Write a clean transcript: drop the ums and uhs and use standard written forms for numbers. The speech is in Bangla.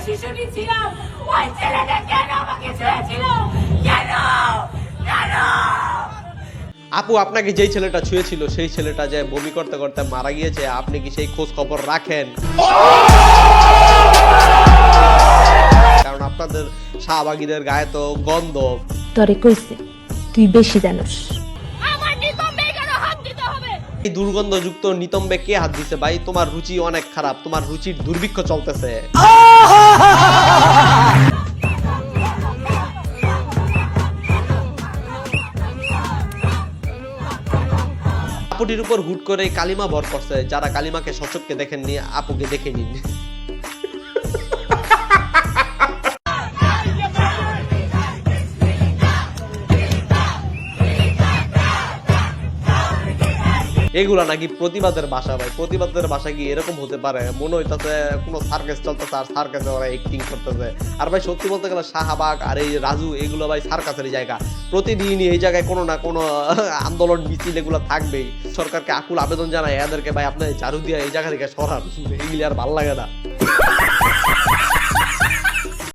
শিশুটি ছিলাম ওই ছেলেটা কেন আমাকে ছেড়েছিল? কেন কেন? আপু, আপনাকে যেই ছেলেটা ছুঁয়েছিল সেই ছেলেটা যে বমি করতে করতে মারা গিয়েছে, আপনি কি সেই খোঁজ খবর রাখেন? কারণ আপনাদের শাহবাগীদের গায়ে তো গন্ধ। তরে কইছে তুই বেশি জানোস। আমার নিতম্বে কেন হাত দিতে হবে? এই দুর্গন্ধযুক্ত নিতম্বে কে হাত দিছে ভাই? তোমার রুচি অনেক খারাপ, তোমার রুচির দুর্ভিক্ষ চলতেছে। আপুটির উপর হুট করে কালিমা ভর করছে। যারা কালিমাকে সচক্ষে দেখেননি, আপুকে দেখে নিন। এগুলা নাকি প্রতিবাদের ভাষা ভাই। প্রতিবাদের ভাষা কি এরকম হতে পারে? মনে হইতাছে কোনো সার্কাস চলতেছে আর সার্কাসে ওরা অ্যাক্টিং করতেছে। আর ভাই সত্যি বলতে গেলে শাহবাগ আর এই রাজু এগুলো ভাই সার্কাসের জায়গা। প্রতিদিনই এই জায়গায় কোনো না কোনো আন্দোলন মিছিল এগুলো থাকবেই। সরকারকে আকুল আবেদন জানায় এদেরকে ভাই আপনার ঝাড়ু দিয়ে এই জায়গা থেকে সরান। এগুলি আর ভালো লাগে না।